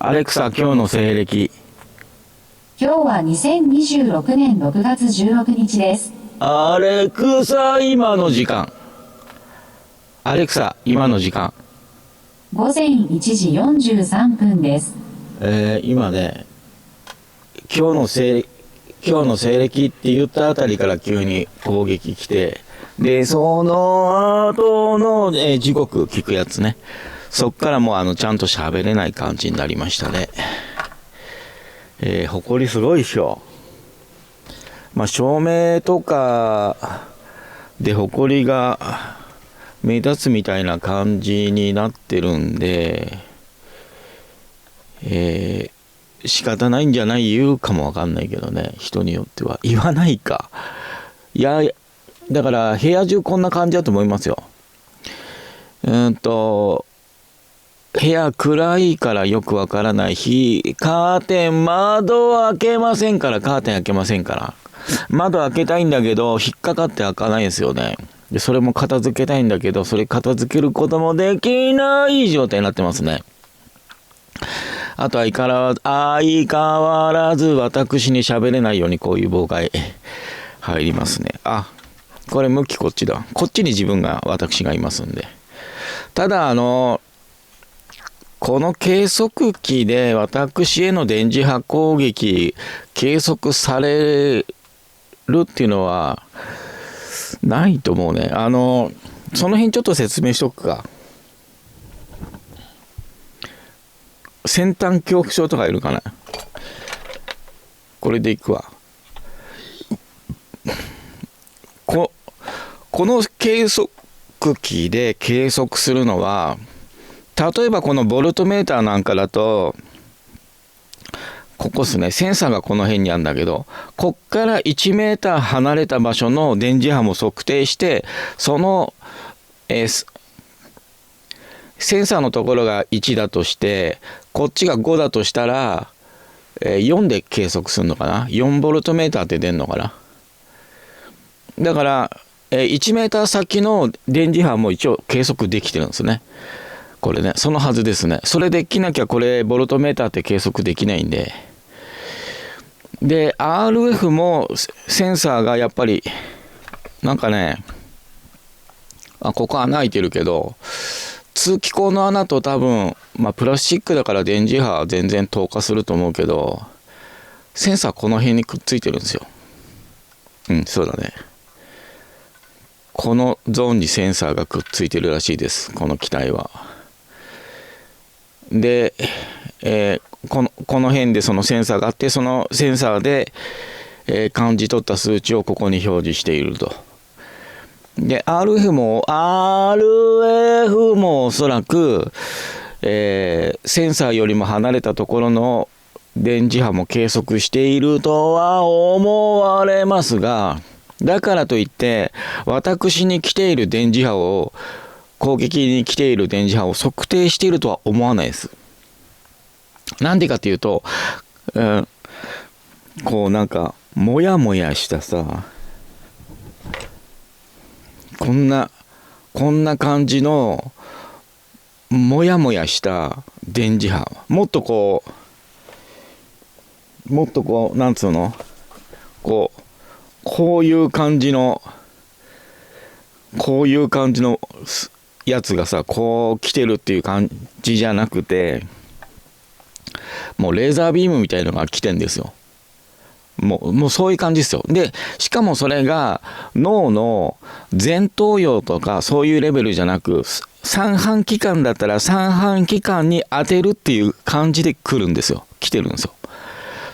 アレクサ、今日の西暦。今日は2026年6月16日です。アレクサ、今の時間。アレクサ、今の時間。午前1時43分です。今ね、今日の西暦って言ったあたりから急に攻撃来て、で、その後の、時刻聞くやつね。そっからもうちゃんと喋れない感じになりましたね。埃すごいでしょ。照明とかで埃が目立つみたいな感じになってるんで、仕方ないんじゃない言うかもわかんないけどね、人によっては。言わないか。いや、だから部屋中こんな感じだと思いますよ。部屋暗いからよくわからない日、カーテン、窓開けませんから、窓開けたいんだけど、引っかかって開かないですよね。で、それも片付けたいんだけど、それ片付けることもできない状態になってますね。あと相変わらず私に喋れないようにこういう妨害入りますね。これ向きこっちだ。こっちに私がいますんで。ただこの計測器で私への電磁波攻撃計測されるっていうのはないと思うね。その辺ちょっと説明しとくか。先端恐怖症とかいるかな。これでいくわ。この計測器で計測するのは、例えばこのボルトメーターなんかだと、ここですね、センサーがこの辺にあるんだけど、こっから1メーター離れた場所の電磁波も測定して、その、センサーのところが1だとして、こっちが5だとしたら、4で計測するのかな。4ボルトメーターって出るのかな。だから、1メーター先の電磁波も一応計測できてるんですね。これね、そのはずですね。それできなきゃこれボルトメーターって計測できないんで。で、RF もセンサーがやっぱりなんかね、ここ穴開いてるけど、通気口の穴と多分、プラスチックだから電磁波は全然透過すると思うけど、センサーこの辺にくっついてるんですよ。そうだね。このゾーンにセンサーがくっついてるらしいです、この機体は。で、この辺でそのセンサーがあって、そのセンサーで、感じ取った数値をここに表示していると。で、RF もおそらく、センサーよりも離れたところの電磁波も計測しているとは思われますが、だからといって私に来ている電磁波を攻撃に来ている電磁波を測定しているとは思わないです。なんでかっていうと、こうなんかモヤモヤしたさ、こんな感じのモヤモヤした電磁波、もっとこうなんつうの、こういう感じのやつがさ、こう来てるっていう感じじゃなくて、もうレーザービームみたいのが来てんですよ。もうそういう感じですよ。で、しかもそれが脳の前頭葉とかそういうレベルじゃなく、三半規管だったら三半規管に当てるっていう感じで来てるんですよ。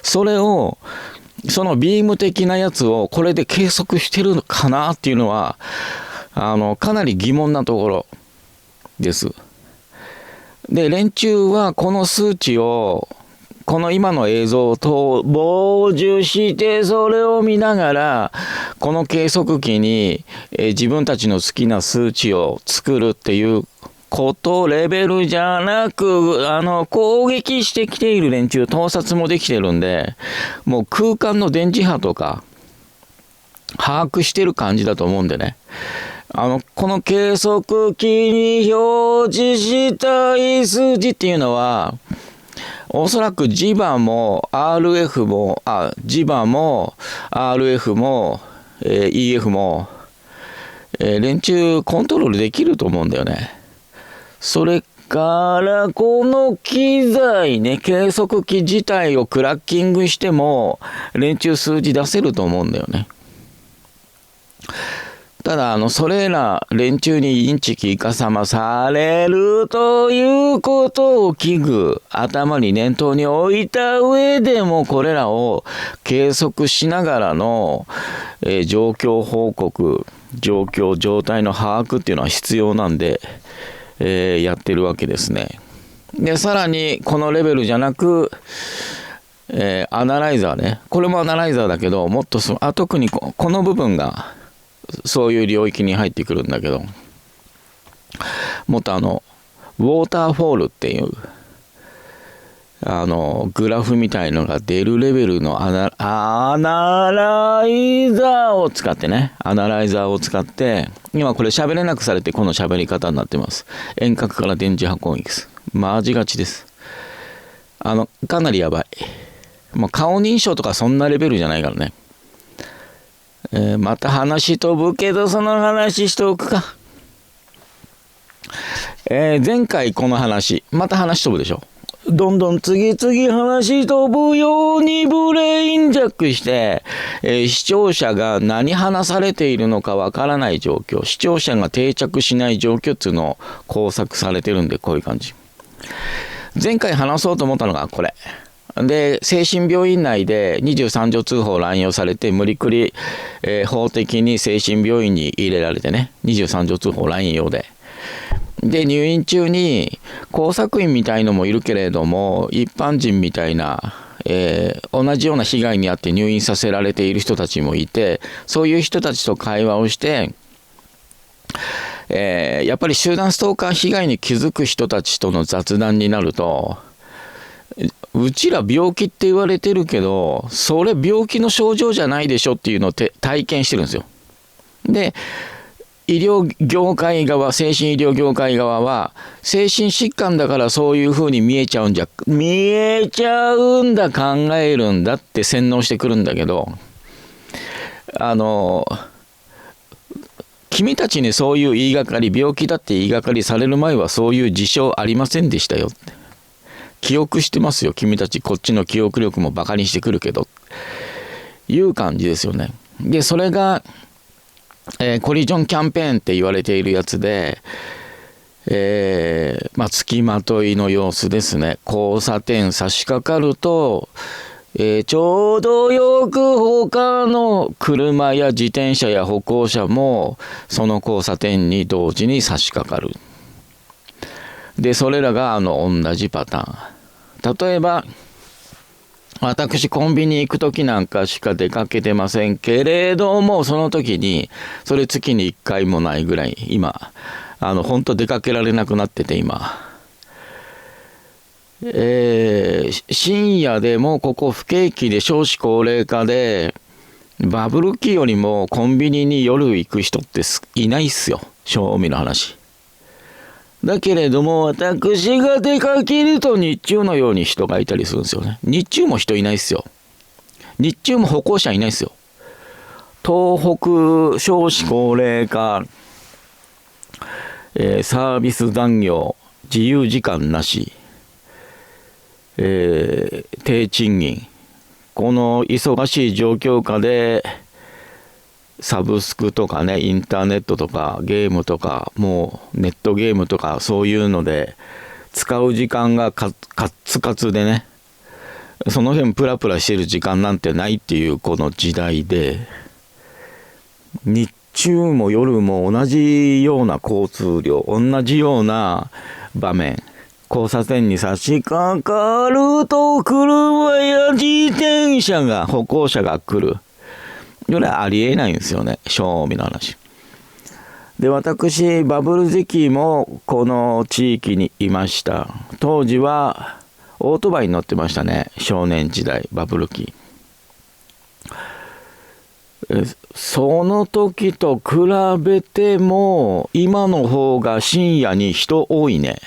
それを、そのビーム的なやつをこれで計測してるのかなっていうのは、かなり疑問なところです。で、連中はこの数値を、この今の映像と傍受して、それを見ながらこの計測器に、自分たちの好きな数値を作るっていうことレベルじゃなく、攻撃してきている連中、盗撮もできてるんで、もう空間の電磁波とか把握してる感じだと思うんでね。この計測器に表示したい数字っていうのは、おそらくジバも RF もジバも RF も、EF も、連中コントロールできると思うんだよね。それからこの機材ね、計測器自体をクラッキングしても連中数字出せると思うんだよね。ただそれら連中にインチキイカサマされるということを頭に念頭に置いた上でもこれらを計測しながらの、状況報告、状態の把握っていうのは必要なんで、やってるわけですね。でさらにこのレベルじゃなく、アナライザーね、これもアナライザーだけどもっと特にこの部分がそういう領域に入ってくるんだけど、もっとウォーターフォールっていうグラフみたいのが出るレベルのアナライザーを使って今これ喋れなくされてこの喋り方になってます。遠隔から電磁波攻撃です。マジがちです。かなりやばい。もう顔認証とかそんなレベルじゃないからね。また話飛ぶけどその話しておくか。前回この話また話飛ぶでしょ。どんどん次々話飛ぶようにブレインジャックして、視聴者が何話されているのかわからない状況、視聴者が定着しない状況っていうのを工作されてるんで、こういう感じ。前回話そうと思ったのがこれで、精神病院内で23条通報乱用されて無理くり、法的に精神病院に入れられてね、23条通報乱用で入院中に工作員みたいのもいるけれども、一般人みたいな、同じような被害に遭って入院させられている人たちもいて、そういう人たちと会話をして、やっぱり集団ストーカー被害に気づく人たちとの雑談になると、うちら病気って言われてるけどそれ病気の症状じゃないでしょっていうのを体験してるんですよ。で医療業界側、精神医療業界側は精神疾患だからそういう風に見えちゃうんだ、考えるんだって洗脳してくるんだけど、君たちにそういう言いがかり、病気だって言いがかりされる前はそういう事象ありませんでしたよって。記憶してますよ君たち、こっちの記憶力もバカにしてくるけどいう感じですよね。でそれが、コリジョンキャンペーンって言われているやつで、付きまといの様子ですね。交差点差し掛かると、ちょうどよく他の車や自転車や歩行者もその交差点に同時に差し掛かる。でそれらが同じパターン。例えば私コンビニ行く時なんかしか出かけてませんけれども、その時にそれ月に1回もないぐらい今本当出かけられなくなってて、今深夜でもここ不景気で少子高齢化でバブル期よりもコンビニに夜行く人っていないっすよ、正味の話。だけれども私が出かけると日中のように人がいたりするんですよね。日中も人いないっすよ。日中も歩行者いないっすよ。東北少子高齢化、サービス残業、自由時間なし、低賃金、この忙しい状況下でサブスクとかね、インターネットとかゲームとか、もうネットゲームとかそういうので使う時間がカツカツでね、その辺プラプラしてる時間なんてないっていうこの時代で、日中も夜も同じような交通量、同じような場面、交差点に差し掛かると車や自転車が、歩行者が来る。これはありえないんですよね、正味の話。で私バブル時期もこの地域にいました。当時はオートバイに乗ってましたね、少年時代、バブル期。その時と比べても今の方が深夜に人多いね。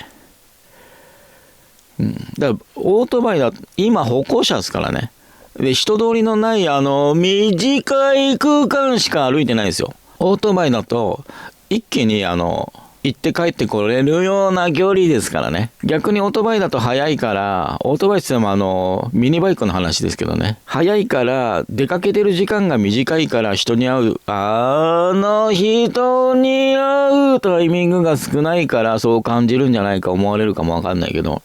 だからオートバイだ今歩行者ですからね。で人通りのない短い空間しか歩いてないんですよ。オートバイだと一気に行って帰ってこれるような距離ですからね。逆にオートバイだと速いから、オートバイって言ってもミニバイクの話ですけどね。速いから出かけてる時間が短いから人に会う。人に会うタイミングが少ないからそう感じるんじゃないか思われるかもわかんないけど。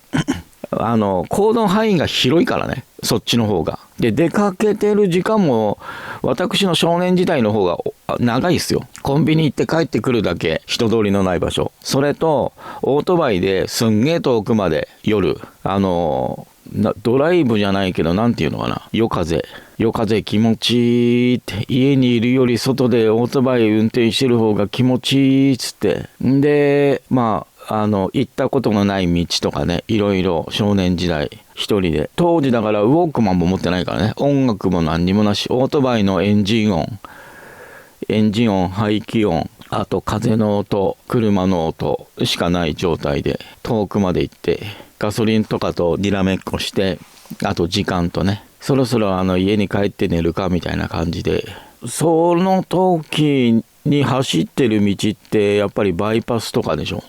行動範囲が広いからね。そっちの方が。で、出かけてる時間も私の少年時代の方が長いっすよ。コンビニ行って帰ってくるだけ、人通りのない場所。それとオートバイですんげえ遠くまで夜ドライブじゃないけどなんていうのかな、夜風気持ちいいって、家にいるより外でオートバイ運転してる方が気持ちいいっつって、で行ったことのない道とかね、いろいろ少年時代一人で、当時だからウォークマンも持ってないからね、音楽も何にもなし、オートバイのエンジン音、排気音、あと風の音、車の音しかない状態で遠くまで行って、ガソリンとかとにらめっこして、あと時間とね、そろそろ家に帰って寝るかみたいな感じで、その時に走ってる道ってやっぱりバイパスとかでしょ、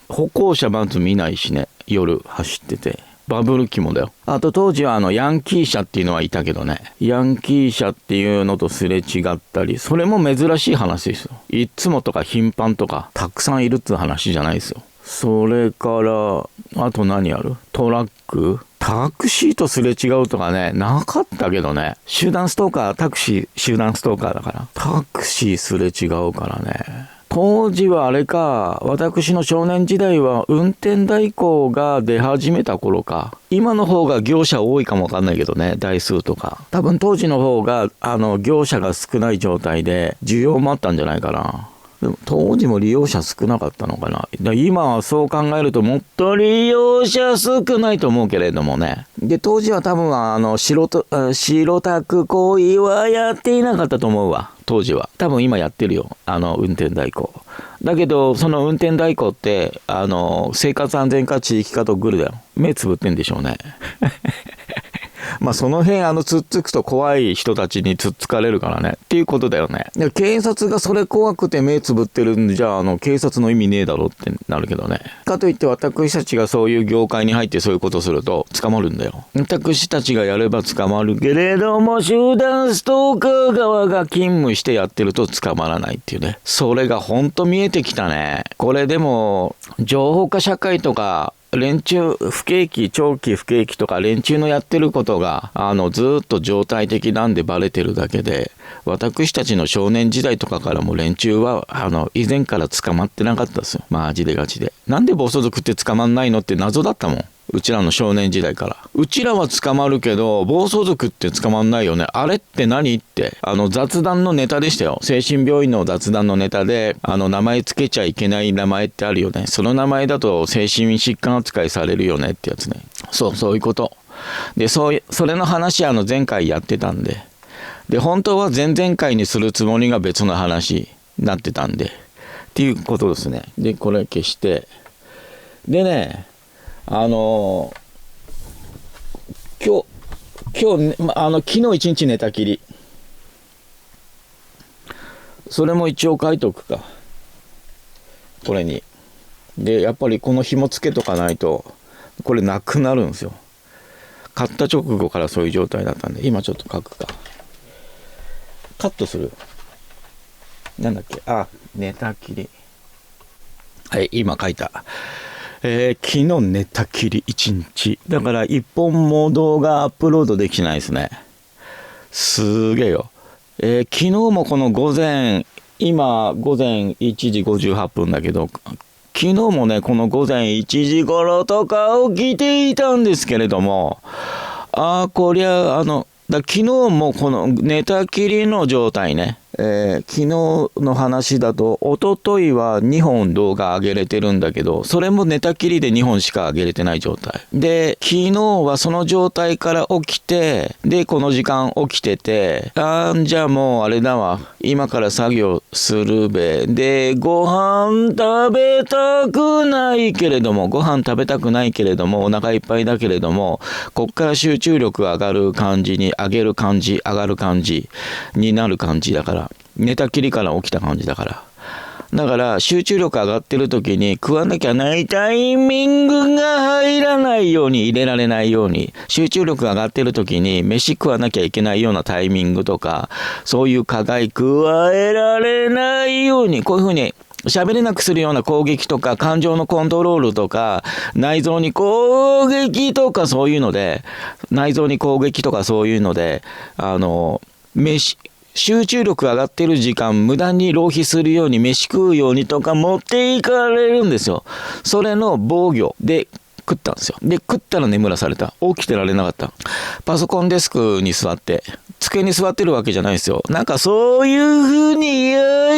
歩行者まず見ないしね、夜走ってて。バブル期もだよ。あと当時はヤンキー車っていうのはいたけどね、ヤンキー車っていうのとすれ違ったり、それも珍しい話ですよ。いつもとか頻繁とかたくさんいるって話じゃないですよ。それからあと何ある？トラック、タクシーとすれ違うとかね、なかったけどね。集団ストーカー、タクシー集団ストーカーだからタクシーすれ違うからね。当時はあれか、私の少年時代は運転代行が出始めた頃か。今の方が業者多いかもわかんないけどね、台数とか。多分当時の方が業者が少ない状態で需要もあったんじゃないかな。でも当時も利用者少なかったのかな。今はそう考えるともっと利用者少ないと思うけれどもね。で当時は多分白タク行為はやっていなかったと思うわ。当時は多分今やってるよ、運転代行だけど、その運転代行って生活安全課地域課とグルだよ。目つぶってんでしょうねまあその辺つっつくと怖い人たちにつっつかれるからねっていうことだよね。警察がそれ怖くて目つぶってるんじゃ警察の意味ねえだろってなるけどね。かといって私たちがそういう業界に入ってそういうことすると捕まるんだよ。私たちがやれば捕まるけれども、集団ストーカー側が勤務してやってると捕まらないっていうね。それがほんと見えてきたね。これでも情報化社会とか連中長期不景気とか連中のやってることがずっと常態的なんでバレてるだけで、私たちの少年時代とかからも連中は以前から捕まってなかったですよ。マジでガチで。なんで暴走族って捕まんないのって謎だったもん。うちらの少年時代から。うちらは捕まるけど暴走族って捕まんないよね。あれって何って雑談のネタでしたよ。精神病院の雑談のネタで名前つけちゃいけない名前ってあるよね。その名前だと精神疾患扱いされるよねってやつね。そういうことで、それの話前回やってたんで、本当は前々回にするつもりが別の話になってたんでっていうことですね。でこれ消して、でね今日昨日一日寝たきり、それも一応書いとくか、これに。でやっぱりこの紐つけとかないとこれなくなるんですよ。買った直後からそういう状態だったんで、今ちょっと書くか。カットする。なんだっけ、寝たきり。はい、今書いた。昨日寝たきり1日だから1本も動画アップロードできないですね。すげえよ。昨日もこの今午前1時58分だけど、昨日もねこの午前1時頃とか起きていたんですけれども、こりゃ昨日もこの寝たきりの状態ね、昨日の話だと、一昨日は2本動画上げれてるんだけど、それも寝たきりで2本しか上げれてない状態。で、昨日はその状態から起きて、で、この時間起きてて、じゃあもうあれだわ。今から作業するべ。で、ご飯食べたくないけれども、お腹いっぱいだけれども、こっから集中力が上がる感じに、上がる感じになる感じだから。寝たきりから起きた感じだから。だから集中力上がってる時に食わなきゃないタイミングが入らないように、入れられないように、集中力が上がってる時に飯食わなきゃいけないようなタイミングとか、そういう加害加えられないように、こういうふうに喋れなくするような攻撃とか、感情のコントロールとか、内臓に攻撃とかそういうので、集中力上がってる時間無駄に浪費するように、飯食うようにとか持っていかれるんですよ。それの防御で食ったんですよ。で、食ったら眠らされた。起きてられなかった。パソコンデスクに座って、机に座ってるわけじゃないですよ。なんかそういう風にや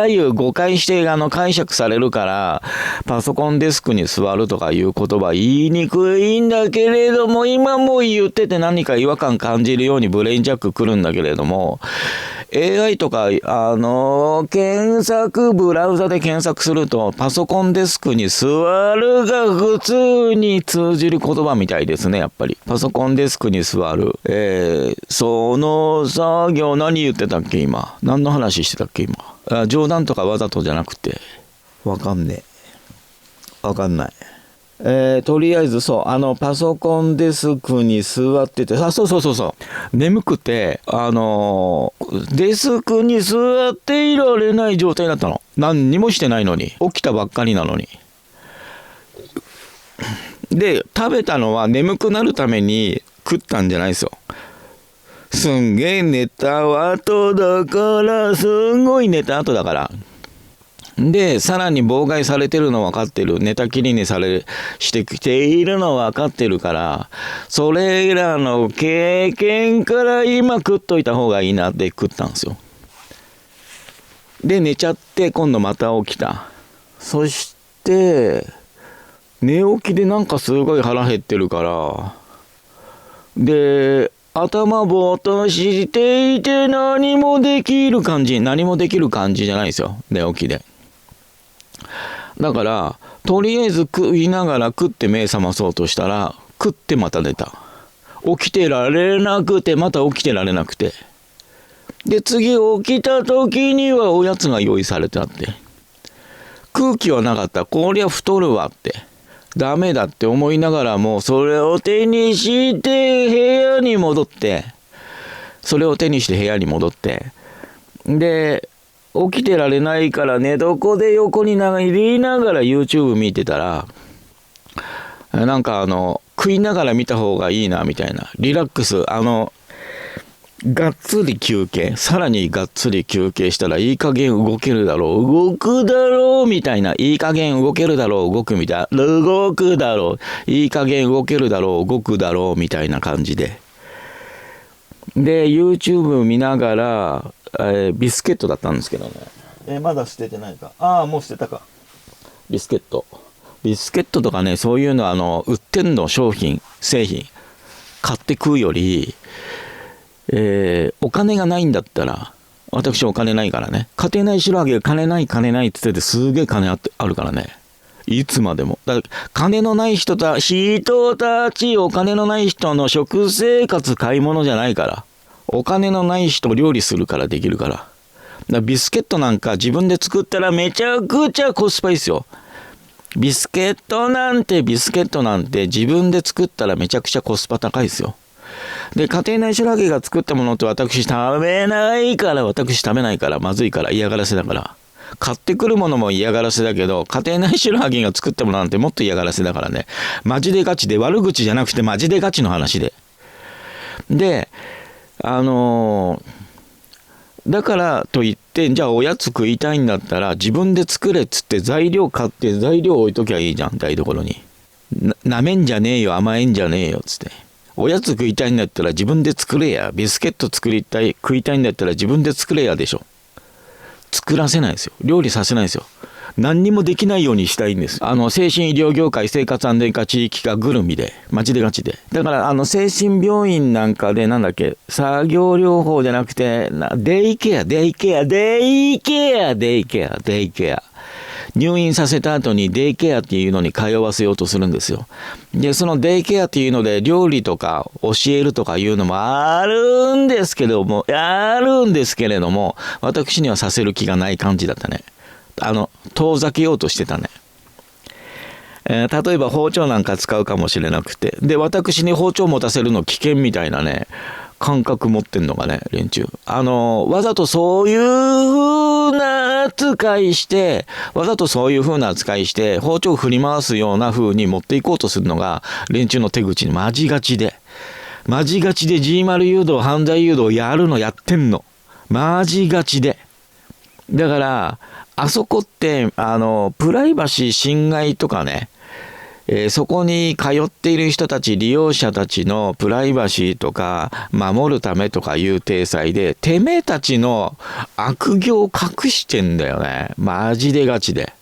ゆ誤解して解釈されるから、パソコンデスクに座るとかいう言葉言いにくいんだけれども、今も言ってて何か違和感感じるようにブレインジャック来るんだけれども、AI とか、ブラウザで検索すると、パソコンデスクに座るが普通に通じる言葉みたいですね、やっぱり。パソコンデスクに座る。その作業、何言ってたっけ、今。何の話してたっけ、今。冗談とかわざとじゃなくて。わかんない。とりあえずパソコンデスクに座ってて、眠くて、デスクに座っていられない状態だったの。何にもしてないのに。起きたばっかりなのに。で、食べたのは眠くなるために食ったんじゃないですよ。すんげえ寝た後だから。で、さらに妨害されてるの分かってる。寝たきりにしてきているの分かってるから、それらの経験から今食っといた方がいいなって食ったんですよ。で、寝ちゃって今度また起きた。そして、寝起きでなんかすごい腹減ってるから、で、頭ぼーっとしていて何もできる感じじゃないですよ。寝起きで。だから、とりあえず食いながら食って目覚まそうとしたら、食ってまた寝た。起きてられなくて、また起きてられなくて。で、次起きた時にはおやつが用意されてあって。空気はなかった。こりゃ太るわって。ダメだって思いながらも、それを手にして部屋に戻って、で、起きてられないから寝床で横になりながら YouTube 見てたら、なんか食いながら見た方がいいなみたいな、リラックス、がっつり休憩したらいい加減動けるだろう、動くだろうみたいな、いい加減動けるだろう、動くだろう、いい加減動けるだろう、動くだろうみたいな感じで。で、YouTube 見ながら、ビスケットだったんですけどね。まだ捨ててないか。もう捨てたか。ビスケットとかね、そういうの売ってんの、製品。買って食うより、お金がないんだったら、私お金ないからね。家庭内白揚げ金ないって言ってて、すげえ金あるからね。いつまでも。だから金のない人たち、お金のない人の食生活買い物じゃないから。お金のない人料理するからできるから。だからビスケットなんか自分で作ったらめちゃくちゃコスパいいですよ。ビスケットなんて自分で作ったらめちゃくちゃコスパ高いですよ。で、家庭内白揚げが作ったものって私食べないから、まずいから、嫌がらせだから。買ってくるものも嫌がらせだけど、家庭内白揚げが作ったものなんてもっと嫌がらせだからね。マジでガチで、悪口じゃなくてマジでガチの話で。で、だからといって、じゃあおやつ食いたいんだったら自分で作れっつって材料買って材料置いときゃいいじゃん、台所に。なめんじゃねえよ、甘えんじゃねえよっつって。おやつ食いたいんだったら自分で作れや。ビスケット食いたいんだったら自分で作れやでしょ。作らせないんですよ。料理させないんですよ。何にもできないようにしたいんです。精神医療業界、生活安全課地域課ぐるみで、マジでガチで。だから精神病院なんかで作業療法じゃなくて、デイケア。入院させた後にデイケアっていうのに通わせようとするんですよ。で、そのデイケアっていうので料理とか教えるとかいうのもあるんですけれども、私にはさせる気がない感じだったね。遠ざけようとしてたね。例えば包丁なんか使うかもしれなくて、で、私に包丁持たせるの危険みたいなね、感覚持ってんのがね、連中。わざとそういう風な扱いして、包丁を振り回すような風に持っていこうとするのが、連中の手口にマジガチで G マル誘導、犯罪誘導やってんの。マジガチで。だから、あそこって、プライバシー侵害とかね、そこに通っている人たち、利用者たちのプライバシーとか守るためとかいう体裁で、てめえたちの悪行を隠してんだよね。マジでガチで。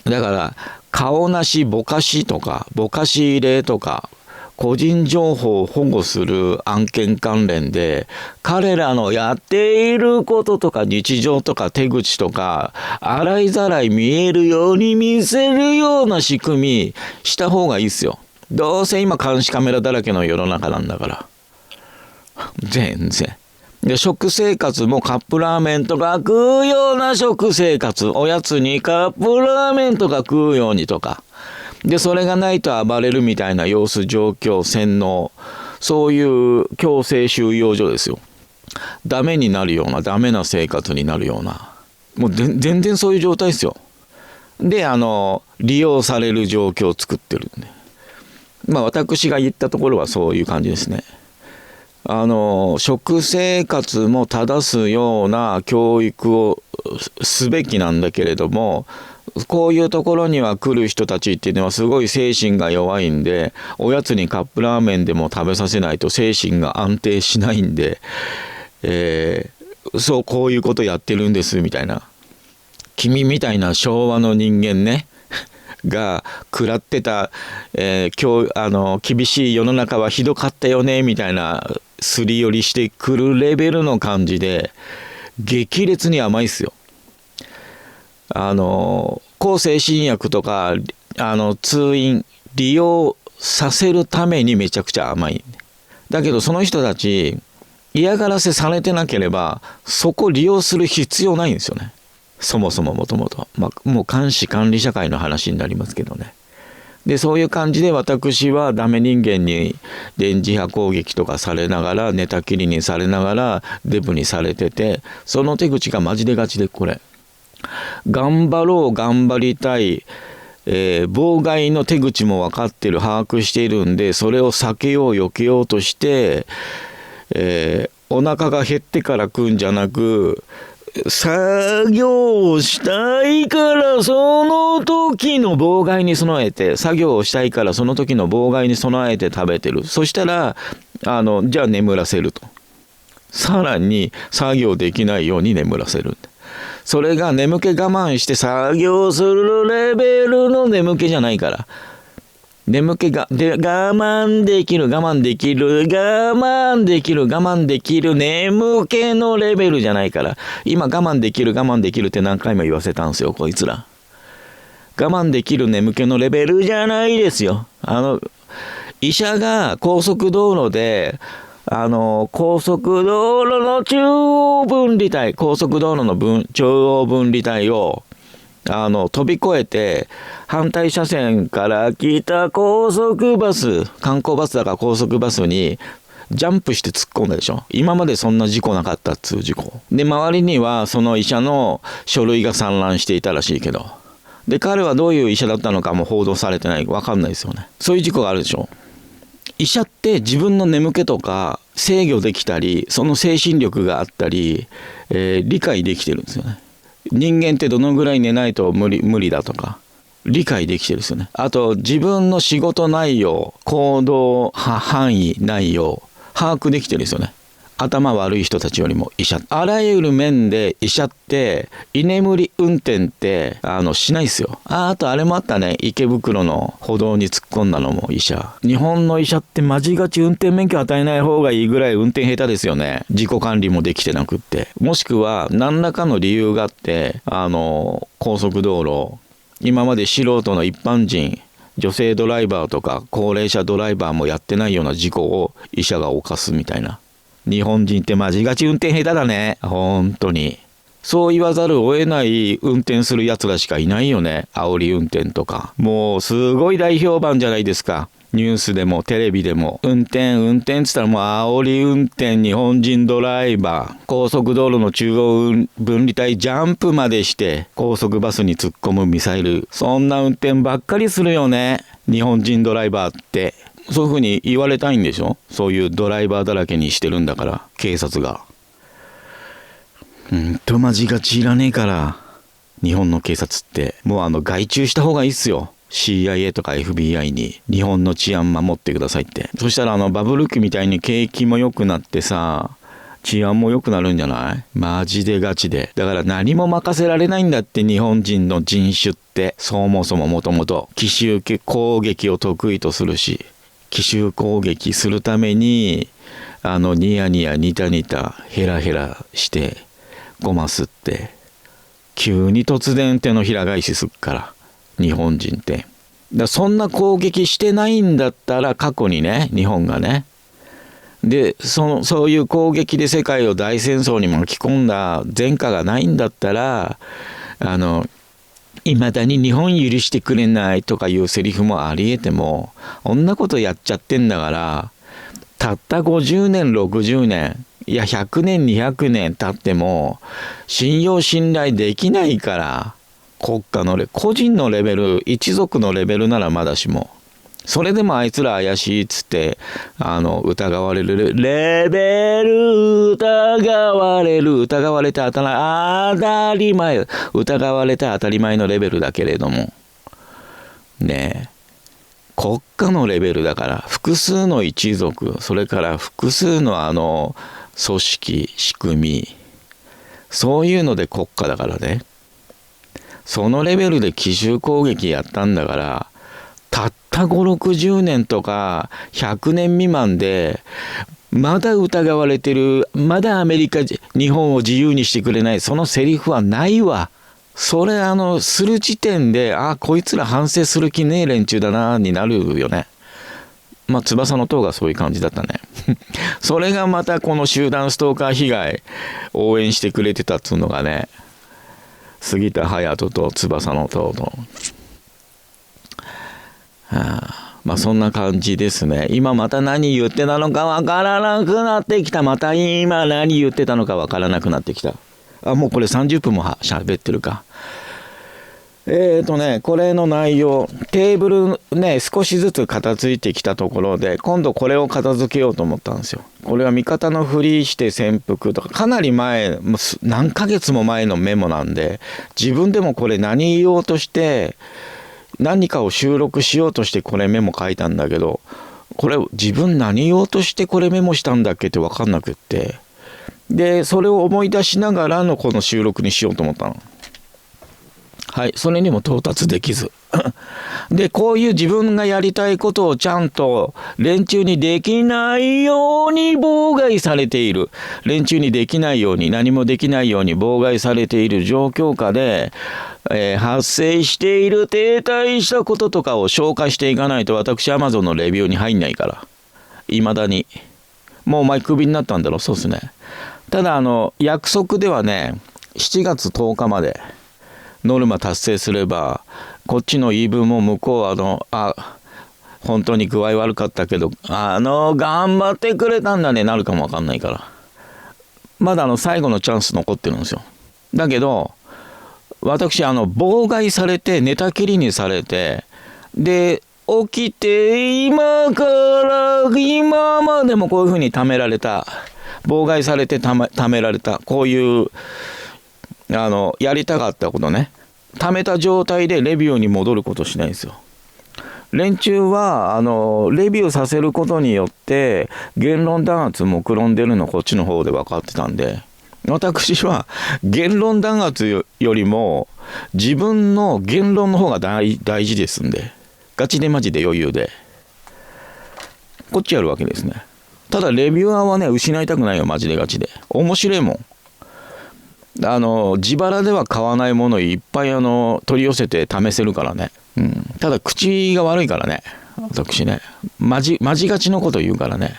だから、顔なしぼかしとか、ぼかし入れとか、個人情報を保護する案件関連で、彼らのやっていることとか日常とか手口とか、洗いざらい見えるように見せるような仕組みした方がいいっすよ。どうせ今監視カメラだらけの世の中なんだから。全然。で、食生活もカップラーメンとか食うような食生活。おやつにカップラーメンとか食うようにとか。で、それがないと暴れるみたいな様子、状況、洗脳。そういう強制収容所ですよ。ダメになるような、ダメな生活になるような。もう全然そういう状態ですよ。で、利用される状況を作ってるんで。私が言ったところはそういう感じですね。食生活も正すような教育をすべきなんだけれども、こういうところには来る人たちっていうのはすごい精神が弱いんで、おやつにカップラーメンでも食べさせないと精神が安定しないんで、こういうことやってるんですみたいな。君みたいな昭和の人間ねが食らってた、厳しい世の中はひどかったよねみたいなすり寄りしてくるレベルの感じで激烈に甘いっすよ。向精神薬とか通院利用させるためにめちゃくちゃ甘い。だけどその人たち嫌がらせされてなければそこ利用する必要ないんですよね。そもそももともと。もう監視管理社会の話になりますけどね。で、そういう感じで私はダメ人間に電磁波攻撃とかされながら、寝たきりにされながらデブにされてて、その手口がマジでガチでこれ。頑張りたい、妨害の手口も分かってる、把握しているんで、それを避けよう、避けようとして、お腹が減ってから食うんじゃなく、作業をしたいからその時の妨害に備えて、作業をしたいからその時の妨害に備えて食べてる。そしたら、じゃあ眠らせると。さらに作業できないように眠らせる。それが眠気我慢して作業するレベルの眠気じゃないから。眠気が我慢できる眠気のレベルじゃないから。今我慢できるって何回も言わせたんですよ、こいつら。我慢できる眠気のレベルじゃないですよ。医者が高速道路で高速道路の中央分離帯を飛び越えて反対車線から来た高速バス、観光バスだから高速バスにジャンプして突っ込んだでしょ。今までそんな事故なかったっつう事故で、周りにはその医者の書類が散乱していたらしいけど、で彼はどういう医者だったのかも報道されてない、分かんないですよね。そういう事故があるでしょ。医者って自分の眠気とか制御できたり、その精神力があったり、理解できてるんですよね。人間ってどのぐらい寝ないと無理だとか理解できてるんですよね。あと自分の仕事内容、行動範囲内容把握できてるんですよね。頭悪い人たちよりも医者、あらゆる面で医者って居眠り運転ってしないですよ。あとあれもあったね、池袋の歩道に突っ込んだのも医者。日本の医者ってマジガチ運転免許与えない方がいいぐらい運転下手ですよね。自己管理もできてなくって、もしくは何らかの理由があって高速道路、今まで素人の一般人、女性ドライバーとか高齢者ドライバーもやってないような事故を医者が犯すみたいな。日本人ってマジガチ運転下手だね、本当に。そう言わざるを得ない運転するやつらしかいないよね。煽り運転とかもうすごい大評判じゃないですか。ニュースでもテレビでも運転っつったらもう煽り運転、日本人ドライバー、高速道路の中央分離帯ジャンプまでして高速バスに突っ込むミサイル、そんな運転ばっかりするよね、日本人ドライバーって。そういう風に言われたいんでしょ。そういうドライバーだらけにしてるんだから、警察が。マジガチいらねえから、日本の警察ってもう外注した方がいいっすよ。CIA とか FBI に日本の治安守ってくださいって。そしたらバブル期みたいに景気も良くなってさ、治安も良くなるんじゃない？マジでガチで。だから何も任せられないんだって、日本人の人種って。そもそももともと奇襲攻撃を得意とするし、奇襲攻撃するためにニヤニヤニタニタヘラヘラしてごますって、急に突然手のひら返しすっから日本人って。そんな攻撃してないんだったら、過去にね、日本がね、でそういう攻撃で世界を大戦争に巻き込んだ前科がないんだったら、いまだに日本許してくれないとかいうセリフもありえても、こんなことやっちゃってんだから、たった50年60年いや100年200年経っても信用信頼できないから。国家の個人のレベル、一族のレベルならまだしも、それでもあいつら怪しいっつって疑われるレベル、疑われて当たり前、疑われて当たり前のレベルだけれどもねえ、国家のレベルだから、複数の一族、それから複数の組織仕組み、そういうので国家だからね。そのレベルで奇襲攻撃やったんだから、たった5、60年とか100年未満でまだ疑われてる、まだアメリカ日本を自由にしてくれない、そのセリフはないわ。それする時点で、こいつら反省する気ねえ連中だなになるよね。翼の塔がそういう感じだったねそれがまたこの集団ストーカー被害応援してくれてたっつうのがね、杉田隼人と翼の塔と、そんな感じですね。今また何言ってたのかわからなくなってきた。今何言ってたのかわからなくなってきた。もうこれ30分も喋ってるか。これの内容、テーブルね、少しずつ片付いてきたところで、今度これを片付けようと思ったんですよ。これは味方のふりして潜伏とか、かなり前、何ヶ月も前のメモなんで、自分でもこれ何言おうとして、何かを収録しようとしてこれメモ書いたんだけど、これ自分何言おうとしてこれメモしたんだっけって分かんなくって、でそれを思い出しながらのこの収録にしようと思ったの。はい、それにも到達できずで、こういう自分がやりたいことをちゃんと連中にできないように妨害されている、連中にできないように、何もできないように妨害されている状況下で、発生している停滞したこととかを消化していかないと、私 Amazon のレビューに入んないから。いまだにもうお前クビになったんだろ。そうですね。ただ約束ではね、7月10日までノルマ達成すれば、こっちの言い分も向こうは本当に具合悪かったけど頑張ってくれたんだね、なるかもわかんないから。まだ最後のチャンス残ってるんですよ。だけど私妨害されて、寝たきりにされて、で起きて今までもこういうふうにためられた、妨害されてためられた、こういうやりたかったことね、ためた状態でレビューに戻ることしないんですよ。連中はレビューさせることによって言論弾圧もくろんでるのこっちの方で分かってたんで、私は言論弾圧よりも自分の言論の方が大事ですんで、ガチでマジで余裕でこっちやるわけですね。ただレビュアーはね失いたくないよ、マジでガチで面白いもん。自腹では買わないものいっぱい取り寄せて試せるからね、ただ口が悪いからね、私ねマジガチのこと言うからね、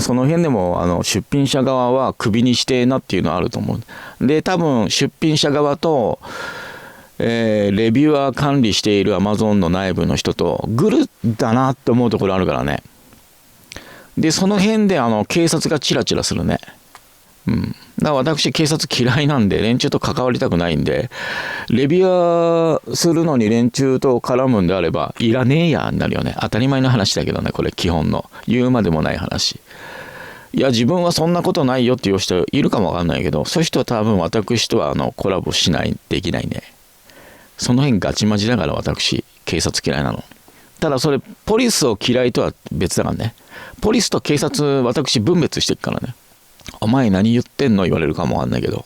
その辺でも出品者側はクビにしてなっていうのはあると思う。で多分出品者側と、レビュアー管理している Amazon の内部の人とグルだなって思うところあるからね。でその辺で警察がチラチラするね。だから私警察嫌いなんで、連中と関わりたくないんで、レビュアーするのに連中と絡むんであればいらねえやになるよね。当たり前の話だけどね、これ基本の言うまでもない話。いや自分はそんなことないよっていう人いるかもわかんないけど、そういう人は多分私とはコラボしない、できないね。その辺ガチマジだから私警察嫌いなの。ただそれポリスを嫌いとは別だからね。ポリスと警察私分別してるからね。お前何言ってんの言われるかもわかんないけど、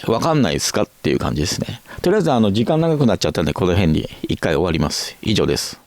わかんないですかっていう感じですね。とりあえず時間長くなっちゃったんでこの辺に一回終わります。以上です。